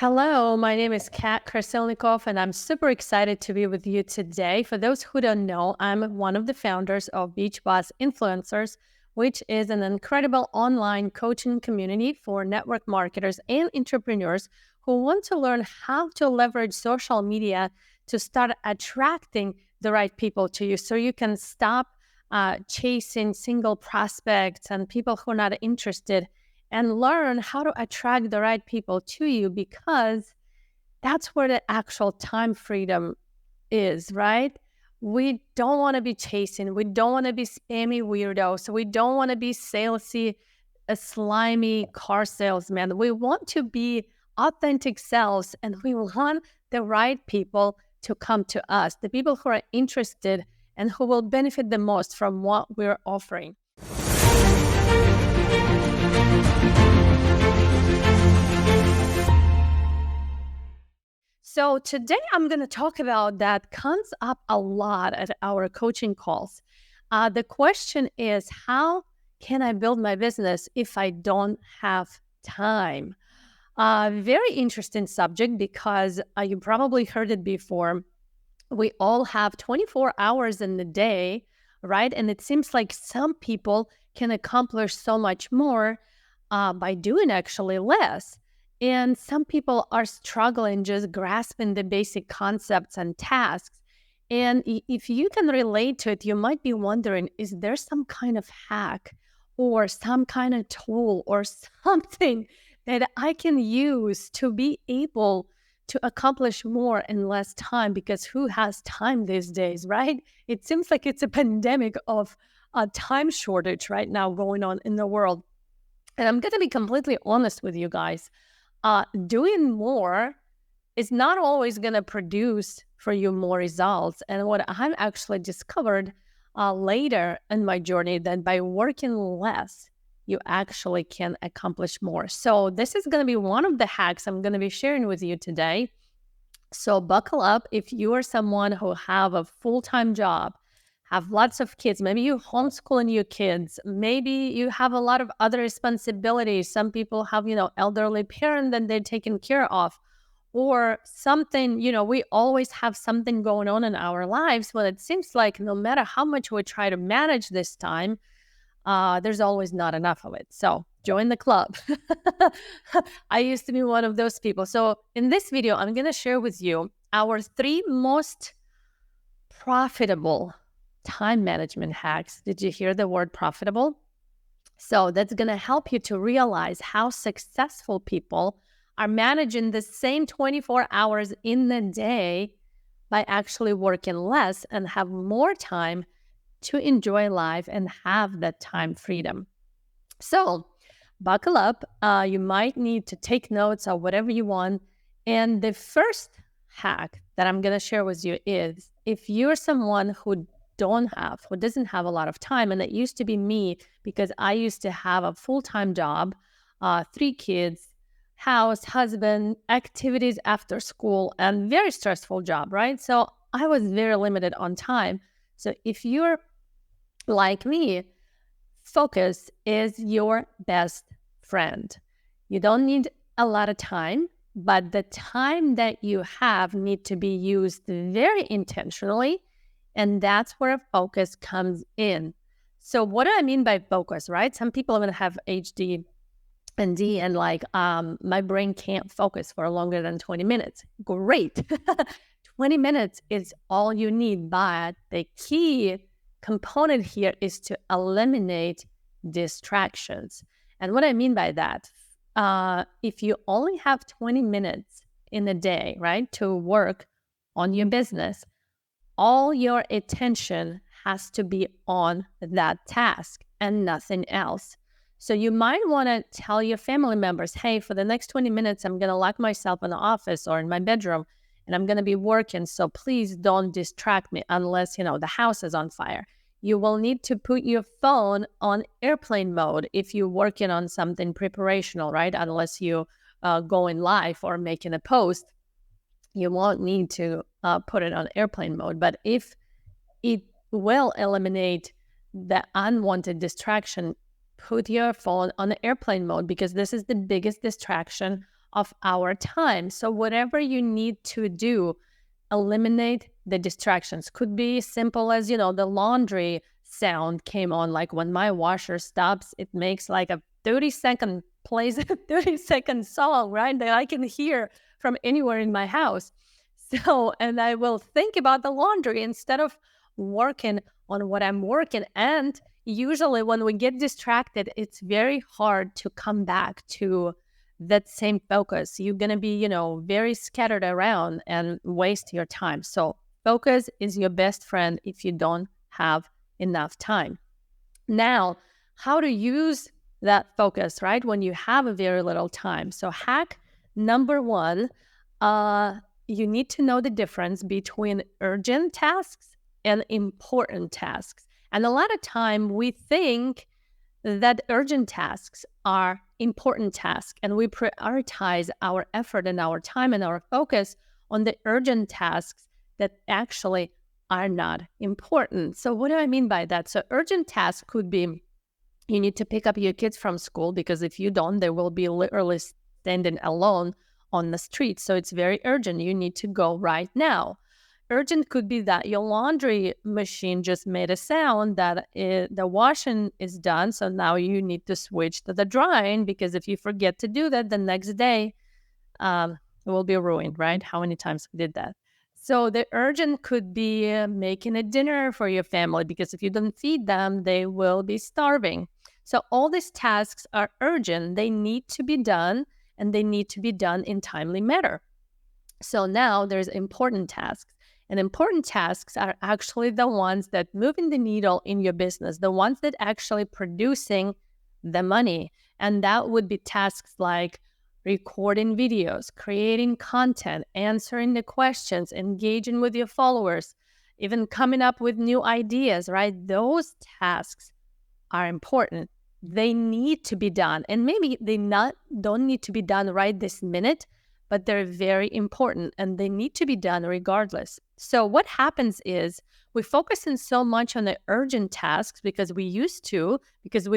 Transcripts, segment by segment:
Hello, my name is Kat Krasilnikov, and I'm super excited to be with you today. For those who don't know, I'm one of the founders of Beach Boss Influencers, which is an incredible online coaching community for network marketers and entrepreneurs who want to learn how to leverage social media to start attracting the right people to you so you can stop chasing single prospects and people who are not interested and learn how to attract the right people to you because that's where the actual time freedom is, right? We don't want to be chasing. We don't want to be spammy weirdos. We don't want to be salesy, a slimy car salesman. We want to be authentic selves and we want the right people to come to us, the people who are interested and who will benefit the most from what we're offering. So today I'm going to talk about that comes up a lot at our coaching calls. The question is, how can I build my business if I don't have time? Very interesting subject because you probably heard it before. We all have 24 hours in the day, right? And it seems like some people can accomplish so much more by doing actually less. And some people are struggling just grasping the basic concepts and tasks. And if you can relate to it, you might be wondering, is there some kind of hack or some kind of tool or something that I can use to be able to accomplish more in less time? Because who has time these days, right? It seems like it's a pandemic of a time shortage right now going on in the world. And I'm going to be completely honest with you guys. Doing more is not always going to produce for you more results. And what I've actually discovered later in my journey, that by working less, you actually can accomplish more. So this is going to be one of the hacks I'm going to be sharing with you today. So buckle up if you are someone who have a full-time job, have lots of kids, maybe you homeschooling your kids, maybe you have a lot of other responsibilities. Some people have, elderly parent that they're taking care of or something, we always have something going on in our lives. Well, it seems like no matter how much we try to manage this time, there's always not enough of it. So join the club. I used to be one of those people. So in this video, I'm going to share with you our 3 most profitable time management hacks. Did you hear the word profitable? So that's going to help you to realize how successful people are managing the same 24 hours in the day by actually working less and have more time to enjoy life and have that time freedom. So buckle up. You might need to take notes or whatever you want. And the first hack that I'm going to share with you is, if you're someone who doesn't have a lot of time, and it used to be me because I used to have a full-time job, 3 kids, house, husband, activities after school, and very stressful job, right? So I was very limited on time. So if you're like me, focus is your best friend. You don't need a lot of time, but the time that you have need to be used very intentionally. And that's where focus comes in. So what do I mean by focus, right? Some people are going to have HD and D and my brain can't focus for longer than 20 minutes. Great. 20 minutes is all you need. But the key component here is to eliminate distractions. And what I mean by that, if you only have 20 minutes in a day, right, to work on your business, all your attention has to be on that task and nothing else. So you might want to tell your family members, hey, for the next 20 minutes, I'm going to lock myself in the office or in my bedroom and I'm going to be working. So please don't distract me unless, the house is on fire. You will need to put your phone on airplane mode if you're working on something preparational, right? Unless you going live or making a post, you won't need to put it on airplane mode. But if it will eliminate the unwanted distraction, put your phone on airplane mode, because this is the biggest distraction of our time. So whatever you need to do, eliminate the distractions. Could be simple as, the laundry sound came on. Like when my washer stops, it makes like a 30-second plays a 30-second song, right? That I can hear from anywhere in my house. So, and I will think about the laundry instead of working on what I'm working. And usually when we get distracted, it's very hard to come back to that same focus. You're going to be, very scattered around and waste your time. So focus is your best friend if you don't have enough time. Now, how to use that focus, right? When you have a very little time. So hack number one, you need to know the difference between urgent tasks and important tasks. And a lot of time we think that urgent tasks are important tasks, and we prioritize our effort and our time and our focus on the urgent tasks that actually are not important. So what do I mean by that? So urgent tasks could be you need to pick up your kids from school, because if you don't, they will be literally standing alone on the street. So it's very urgent. You need to go right now. Urgent could be that your laundry machine just made a sound that the washing is done. So now you need to switch to the drying, because if you forget to do that the next day, it will be ruined, right? How many times we did that? So the urgent could be making a dinner for your family, because if you don't feed them, they will be starving. So all these tasks are urgent. They need to be done, and they need to be done in timely manner. So now there's important tasks. And important tasks are actually the ones that moving the needle in your business, the ones that actually producing the money. And that would be tasks like recording videos, creating content, answering the questions, engaging with your followers, even coming up with new ideas, right? Those tasks are important. They need to be done. And maybe they don't need to be done right this minute, but they're very important and they need to be done regardless. So what happens is we focus in so much on the urgent tasks because we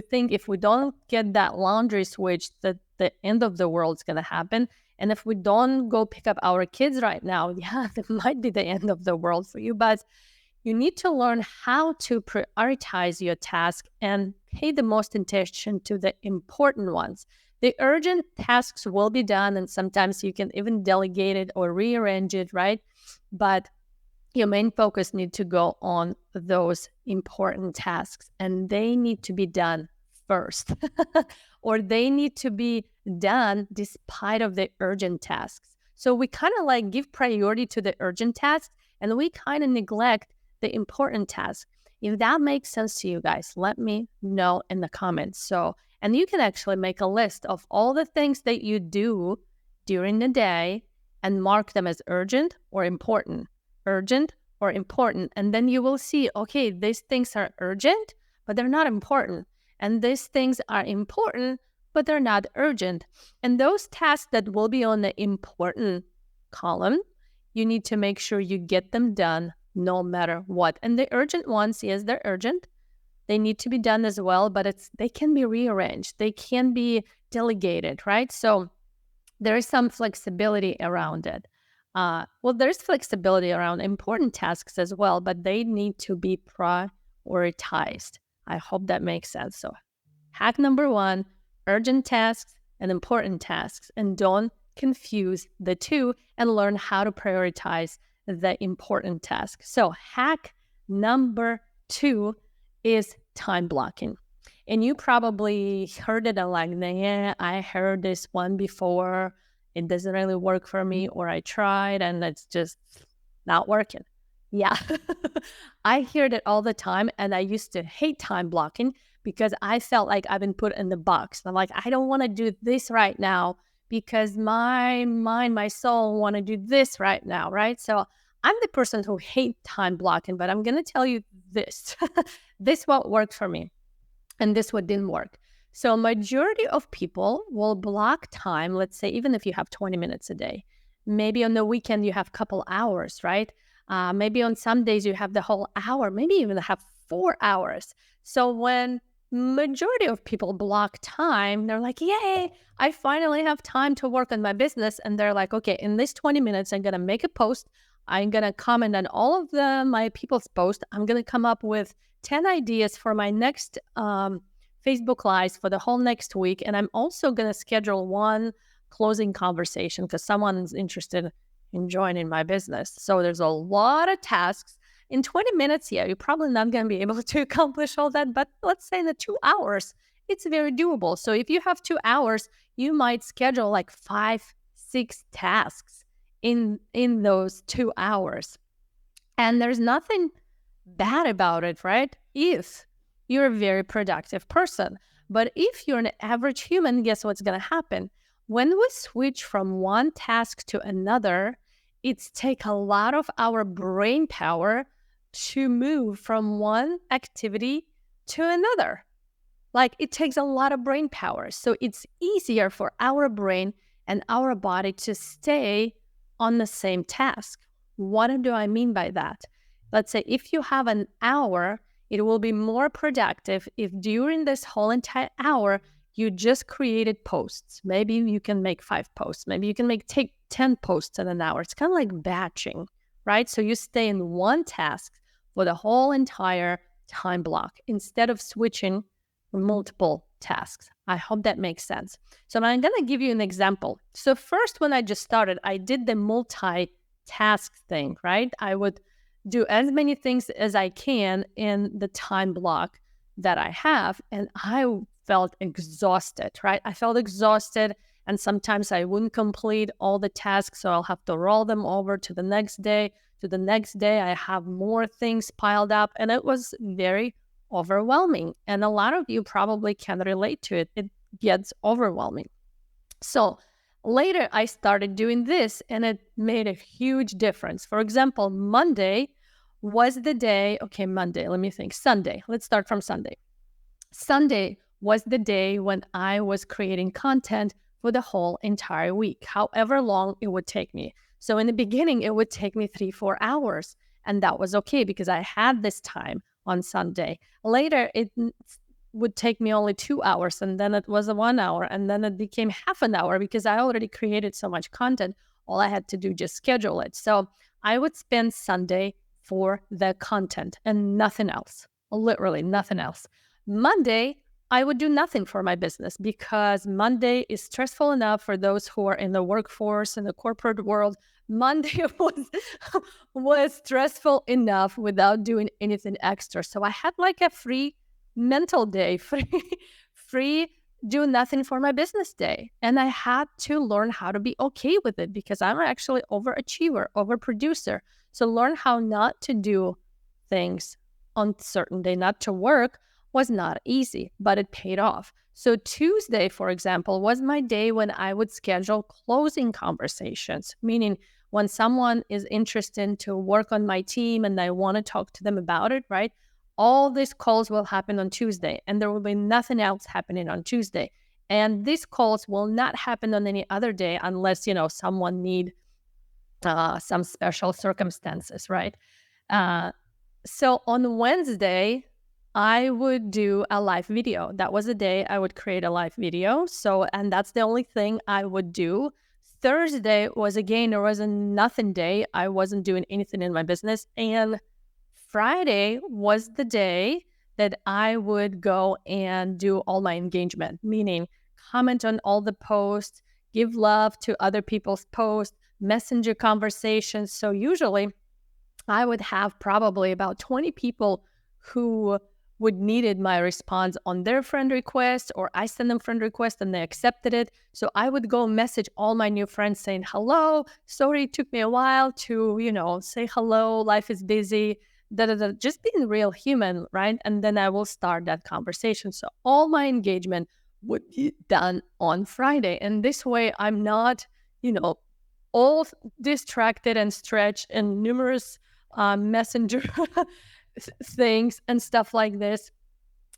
think if we don't get that laundry switched, that the end of the world is going to happen. And if we don't go pick up our kids right now, that might be the end of the world for you. But you need to learn how to prioritize your task and pay the most attention to the important ones. The urgent tasks will be done, and sometimes you can even delegate it or rearrange it, right? But your main focus needs to go on those important tasks, and they need to be done first, or they need to be done despite of the urgent tasks. So we kind of like give priority to the urgent tasks, and we kind of neglect the important tasks. If that makes sense to you guys, let me know in the comments. And you can actually make a list of all the things that you do during the day and mark them as urgent or important. Urgent or important. And then you will see, okay, these things are urgent, but they're not important. And these things are important, but they're not urgent. And those tasks that will be on the important column, you need to make sure you get them done no matter what. And the urgent ones, yes, they're urgent. They need to be done as well, but they can be rearranged. They can be delegated, right? So there is some flexibility around it. There's flexibility around important tasks as well, but they need to be prioritized. I hope that makes sense. So hack number one, urgent tasks and important tasks. And don't confuse the two, and learn how to prioritize the important task. So hack number two is time blocking. And you probably heard it and like, yeah, I heard this one before. It doesn't really work for me, or I tried and it's just not working. Yeah, I heard it all the time, and I used to hate time blocking because I felt like I've been put in the box. I'm like, I don't want to do this right now because my mind, my soul want to do this right now, right? So I'm the person who hates time blocking, but I'm going to tell you this. This what worked for me, and this what didn't work. So majority of people will block time, let's say, even if you have 20 minutes a day. Maybe on the weekend you have a couple hours, right? Maybe on some days you have the whole hour, maybe even have 4 hours. So when majority of people block time. They're like, yay, I finally have time to work on my business. And they're like, okay, in this 20 minutes, I'm going to make a post. I'm going to comment on all of my people's posts. I'm going to come up with 10 ideas for my next Facebook Lives for the whole next week. And I'm also going to schedule one closing conversation because someone's interested in joining my business. So there's a lot of tasks. In 20 minutes, yeah, you're probably not going to be able to accomplish all that. But let's say in the 2 hours, it's very doable. So if you have 2 hours, you might schedule like 5, 6 tasks in those 2 hours. And there's nothing bad about it, right? If you're a very productive person. But if you're an average human, guess what's going to happen? When we switch from one task to another, it's take a lot of our brain power to move from one activity to another. Like it takes a lot of brain power. So it's easier for our brain and our body to stay on the same task. What do I mean by that? Let's say if you have an hour, it will be more productive if during this whole entire hour, you just created posts. Maybe you can make 5 posts. Maybe you can take 10 posts in an hour. It's kind of like batching, right? So you stay in one task for the whole entire time block instead of switching multiple tasks. I hope that makes sense. So I'm going to give you an example. So first, when I just started, I did the multitask thing, right? I would do as many things as I can in the time block that I have. And I felt exhausted, right? I felt exhausted. And sometimes I wouldn't complete all the tasks. So I'll have to roll them over to the next day. To the next day, I have more things piled up. And it was very overwhelming. And a lot of you probably can relate to it. It gets overwhelming. So later, I started doing this and it made a huge difference. For example, Monday was the day, okay, Monday, let me think, Sunday. Let's start from Sunday. Sunday was the day when I was creating content for the whole entire week, however long it would take me. So in the beginning, it would take me 3-4 hours. And that was okay because I had this time on Sunday. Later, it would take me only 2 hours, and then it was a 1 hour, and then it became half an hour because I already created so much content. All I had to do just schedule it. So I would spend Sunday for the content and nothing else, literally nothing else. Monday, I would do nothing for my business because Monday is stressful enough for those who are in the workforce, in the corporate world. Monday was stressful enough without doing anything extra. So I had like a free mental day, free do nothing for my business day. And I had to learn how to be okay with it because I'm actually overachiever, overproducer. So learn how not to do things on certain day, not to work, was not easy, but it paid off. So Tuesday, for example, was my day when I would schedule closing conversations, meaning when someone is interested to work on my team and I want to talk to them about it, right? All these calls will happen on Tuesday and there will be nothing else happening on Tuesday. And these calls will not happen on any other day unless, someone need some special circumstances, right? So on Wednesday, I would do a live video. That was the day I would create a live video. And that's the only thing I would do. Thursday was, again, there was a nothing day. I wasn't doing anything in my business. And Friday was the day that I would go and do all my engagement, meaning comment on all the posts, give love to other people's posts, messenger conversations. So usually I would have probably about 20 people who would needed my response on their friend request, or I send them friend request and they accepted it. So I would go message all my new friends saying, hello, sorry, it took me a while to, say hello, life is busy, just being real human, right? And then I will start that conversation. So all my engagement would be done on Friday. And this way I'm not, all distracted and stretched and numerous messenger things and stuff like this.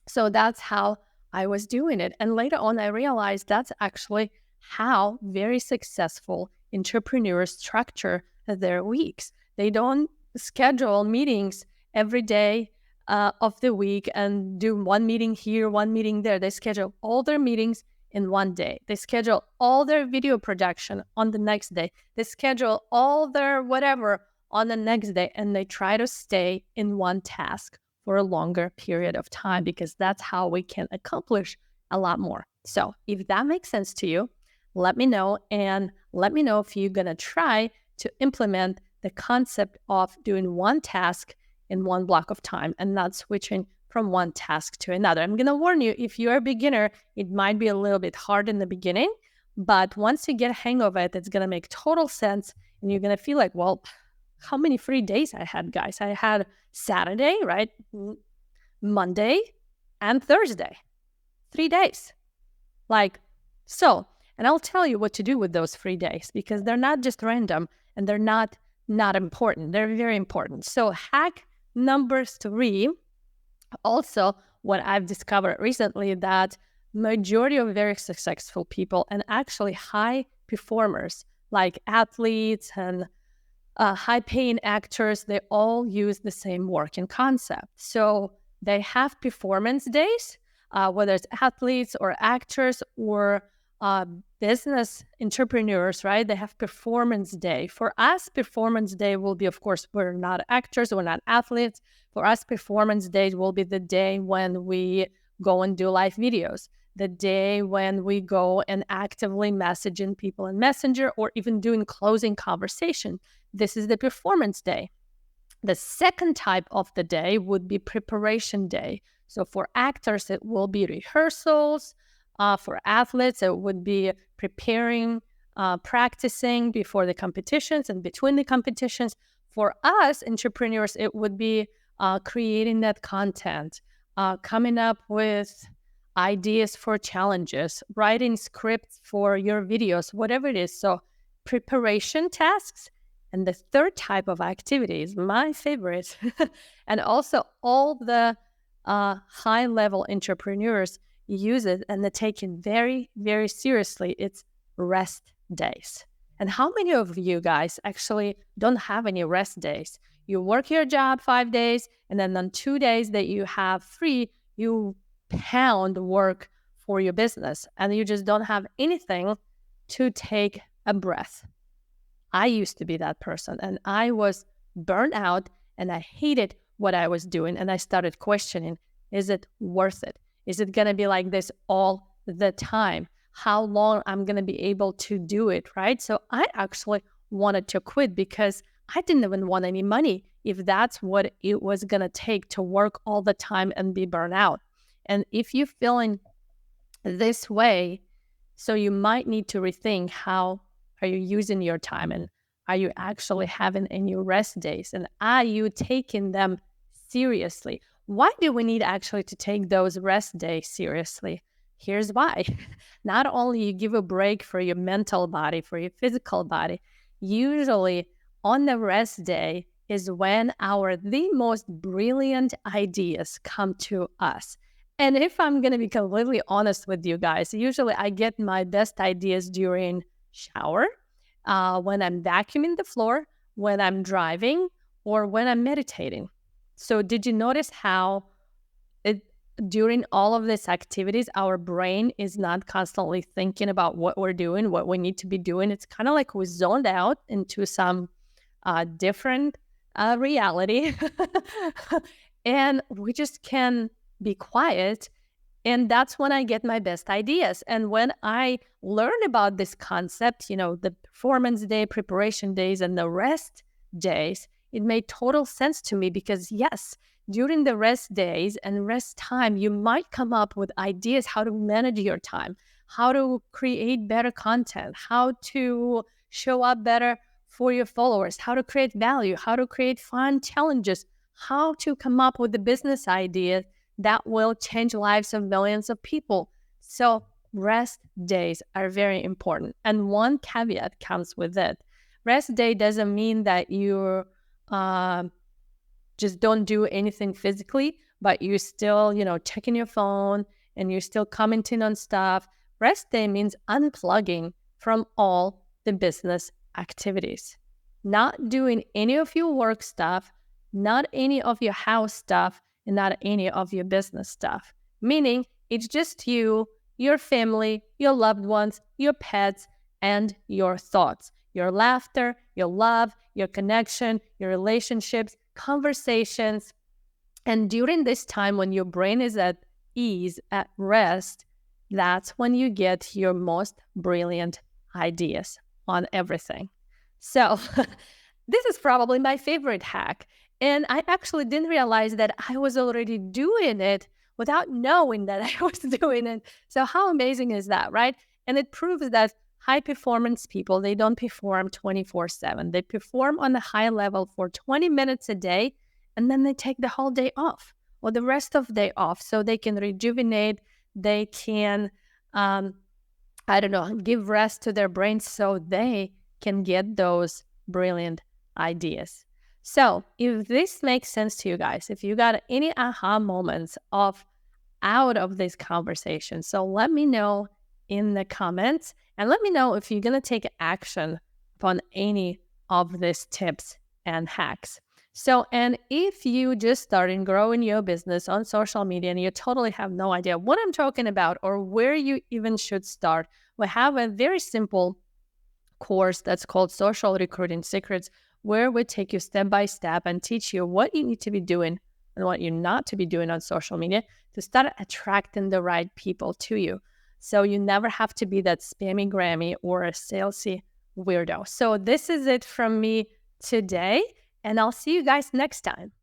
So that's how I was doing it. And later on, I realized that's actually how very successful entrepreneurs structure their weeks. They don't schedule meetings every day of the week and do one meeting here, one meeting there. They schedule all their meetings in one day. They schedule all their video production on the next day. They schedule all their whatever on the next day, and they try to stay in one task for a longer period of time, because that's how we can accomplish a lot more. So if that makes sense to you, let me know, and let me know if you're going to try to implement the concept of doing one task in one block of time and not switching from one task to another. I'm going to warn you, if you're a beginner, it might be a little bit hard in the beginning, but once you get a hang of it, it's going to make total sense, and you're going to feel like, well, how many free days I had, guys? I had Saturday, right? Monday and Thursday. 3 days. And I'll tell you what to do with those 3 days, because they're not just random and they're not important. They're very important. So hack number 3, also what I've discovered recently, that majority of very successful people and actually high performers like athletes and high-paying actors, they all use the same working concept. So they have performance days, whether it's athletes or actors or business entrepreneurs, right? They have performance day. For us, performance day will be, of course, we're not actors, we're not athletes. For us, performance day will be the day when we go and do live videos, the day when we go and actively messaging people in Messenger or even doing closing conversation. This is the performance day. The second type of the day would be preparation day. So for actors, it will be rehearsals. For athletes, it would be preparing, practicing before the competitions and between the competitions. For us entrepreneurs, it would be creating that content, coming up with ideas for challenges, writing scripts for your videos, whatever it is. So preparation tasks. And the third type of activity is my favorite. And also all the high-level entrepreneurs use it, and they take it very, very seriously. It's rest days. And how many of you guys actually don't have any rest days? You work your job 5 days, and then on 2 days that you have free, you pound work for your business, and you just don't have anything to take a breath. I used to be that person, and I was burnt out, and I hated what I was doing, and I started questioning, is it worth it? Is it going to be like this all the time? How long I'm going to be able to do it, right? So I actually wanted to quit because I didn't even want any money if that's what it was going to take to work all the time and be burnt out. And if you're feeling this way, so you might need to rethink, how are you using your time, and are you actually having any rest days, and are you taking them seriously? Why do we need actually to take those rest days seriously? Here's why. Not only you give a break for your mental body, for your physical body, usually on the rest day is when the most brilliant ideas come to us. And if I'm going to be completely honest with you guys, usually I get my best ideas during shower, when I'm vacuuming the floor, when I'm driving, or when I'm meditating. So did you notice how during all of these activities, our brain is not constantly thinking about what we're doing, what we need to be doing? It's kind of like we zoned out into some different reality and we just can be quiet. And that's when I get my best ideas. And when I learn about this concept, the performance day, preparation days, and the rest days, it made total sense to me, because yes, during the rest days and rest time, you might come up with ideas how to manage your time, how to create better content, how to show up better for your followers, how to create value, how to create fun challenges, how to come up with a business idea that will change lives of millions of people. So rest days are very important. And one caveat comes with it. Rest day doesn't mean that you just don't do anything physically, but you're still, checking your phone and you're still commenting on stuff. Rest day means unplugging from all the business activities, not doing any of your work stuff, not any of your house stuff, and not any of your business stuff. Meaning it's just you, your family, your loved ones, your pets, and your thoughts, your laughter, your love, your connection, your relationships, conversations. And during this time when your brain is at ease, at rest, that's when you get your most brilliant ideas on everything. So this is probably my favorite hack. And I actually didn't realize that I was already doing it without knowing that I was doing it. So how amazing is that, right? And it proves that high performance people, they don't perform 24/7. They perform on the high level for 20 minutes a day, and then they take the whole day off or the rest of the day off so they can rejuvenate, they can give rest to their brains so they can get those brilliant ideas. So if this makes sense to you guys, if you got any aha moments out of this conversation, so let me know in the comments, and let me know if you're going to take action upon any of these tips and hacks. So, and if you just started growing your business on social media and you totally have no idea what I'm talking about or where you even should start, we have a very simple course that's called Social Recruiting Secrets, where we take you step by step and teach you what you need to be doing and what you're not to be doing on social media to start attracting the right people to you. So you never have to be that spammy Grammy or a salesy weirdo. So this is it from me today, and I'll see you guys next time.